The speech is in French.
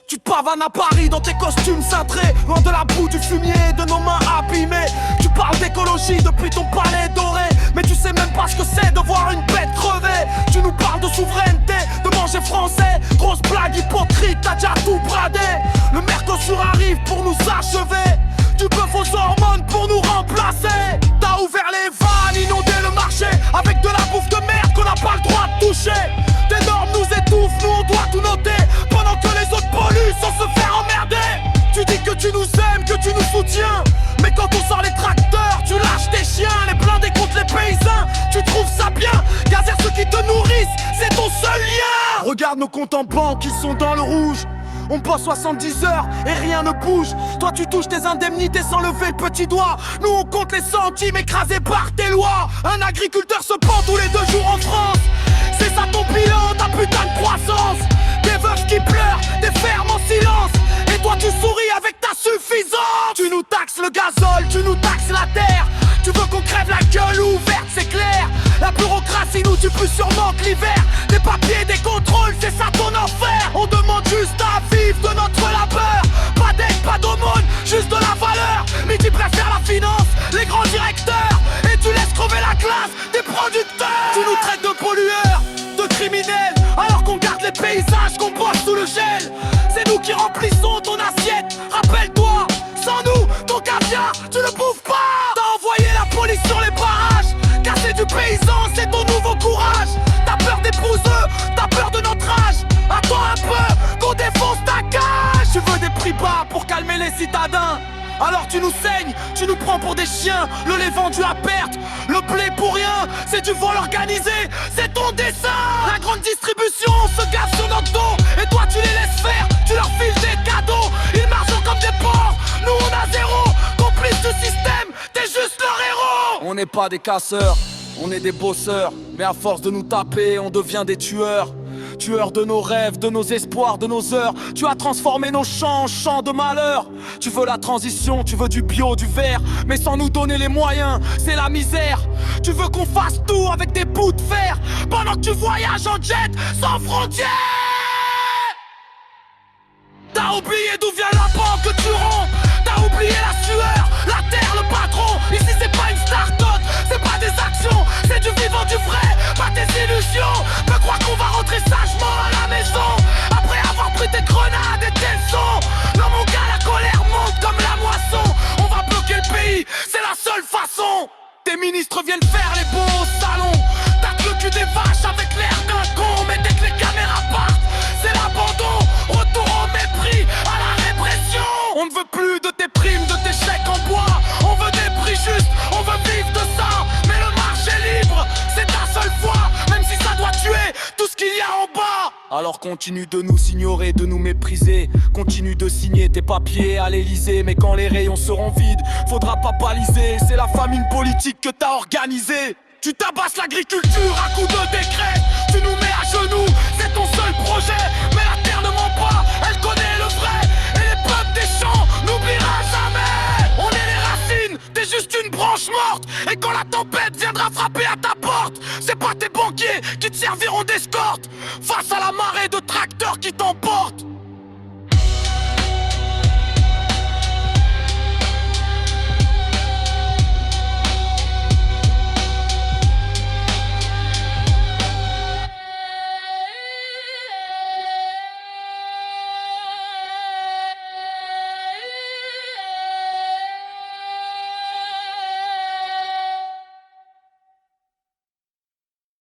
Tu te pavanes à Paris dans tes costumes cintrés, loin de la boue du fumier, de nos mains abîmées. Tu parles d'écologie depuis ton palais doré, mais tu sais même pas ce que c'est de voir une bête crever. Tu nous parles de souveraineté, de manger français. Grosse blague hypocrite, t'as déjà tout bradé. Le Mercosur arrive pour nous achever, du bœuf aux hormones pour nous remplacer. T'as ouvert les vannes, inondé le marché avec de la bouffe de merde qu'on n'a pas le droit de toucher. Tes normes nous étouffent, nous on doit tout noter, pendant que les autres polluent sans se faire emmerder. Tu dis que tu nous aimes, que tu nous soutiens, mais quand on sort les tracteurs, tu lâches tes chiens. Les blindés contre les paysans, tu trouves ça bien. Gazer ceux qui te nourrissent, c'est ton seul lien. Regarde nos comptes en banque, ils sont dans le rouge. On bosse 70 heures et rien ne bouge. Toi tu touches tes indemnités sans lever le petit doigt. Nous on compte les centimes écrasés par tes lois. Un agriculteur se pend tous les 2 jours en France. C'est ça ton bilan, ta putain de croissance. Des veuves qui pleurent, des fermes en silence. Et toi tu souris avec ta suffisance. Tu nous taxes le gazole, tu nous taxes la terre. Tu veux qu'on crève la gueule ouverte, c'est clair. La bureaucratie nous tue plus sûrement que l'hiver. Des papiers, des contrôles, c'est ça ton enfer. On demande juste à vivre de notre labeur. Pas d'aide, pas d'aumône, juste de la valeur. Mais tu préfères la finance, les grands directeurs, et tu laisses crever la classe des producteurs. Tu nous traites de pollueurs, de criminels, alors qu'on garde les paysages qu'on bosse sous le gel. C'est nous qui remplissons ton assiette, rappelle-toi. Sans nous, ton caviar, tu le bouffes pas. T'as envoyé la police sur les barrages. Casser du paysan, c'est ton nouveau courage. T'as peur des pouseux, t'as peur de notre âge. Attends un peu, qu'on défonce ta cage. Tu veux des prix bas pour calmer les citadins, alors tu nous saignes, tu nous prends pour des chiens. Le lait vendu à perte, le blé pour rien. C'est du vol organisé, c'est ton dessin. La grande distribution se gaffe sur notre dos, et toi tu les laisses faire, tu leur files des cadeaux. Ils marchent comme des porcs, nous on a zéro. Complice du système, t'es juste leur héros. On n'est pas des casseurs, on est des bosseurs. Mais à force de nous taper, on devient des tueurs. Tueurs de nos rêves, de nos espoirs, de nos heures. Tu as transformé nos champs en champs de malheur. Tu veux la transition, tu veux du bio, du vert, mais sans nous donner les moyens, c'est la misère. Tu veux qu'on fasse tout avec des bouts de fer, pendant que tu voyages en jet sans frontières. T'as oublié d'où vient la banque que tu romps. T'as oublié la sueur, la terre, le patron. Ici c'est pas une start-up, c'est pas des actions, c'est du vivant, du vrai, pas des illusions. Me croire qu'on va rentrer sagement à la maison après avoir pris des grenades et des leçons. Non mon gars, la colère monte comme la moisson. On va bloquer le pays, c'est la seule façon. Tes ministres viennent faire les beaux au salon. T'as le cul des vaches avec l'air d'un con. Mais dès que les caméras partent, c'est l'abandon. Retour au mépris, à la répression. On ne veut plus de tes primes, de tes chèques en bois. On veut des prix justes, on veut vivre de ça. Mais le marché libre, c'est ta seule foi. Même si ça doit tuer tout ce qu'il y a en bas. Alors continue de nous ignorer, de nous mépriser. Continue de signer tes papiers à l'Elysée. Mais quand les rayons seront vides, faudra pas baliser. C'est la famine politique que t'as organisée. Tu tabasses l'agriculture à coups de décret. Tu nous mets à genoux, c'est ton seul projet. Mais la terre ne ment pas, elle connaît le vrai. Et les peuples des champs n'oubliera jamais. On est les racines, t'es juste une branche morte. Et quand la tempête viendra frapper à ta porte, c'est pas tes banquiers qui te serviront d'escorte face à la marée de tracteurs qui t'emportent.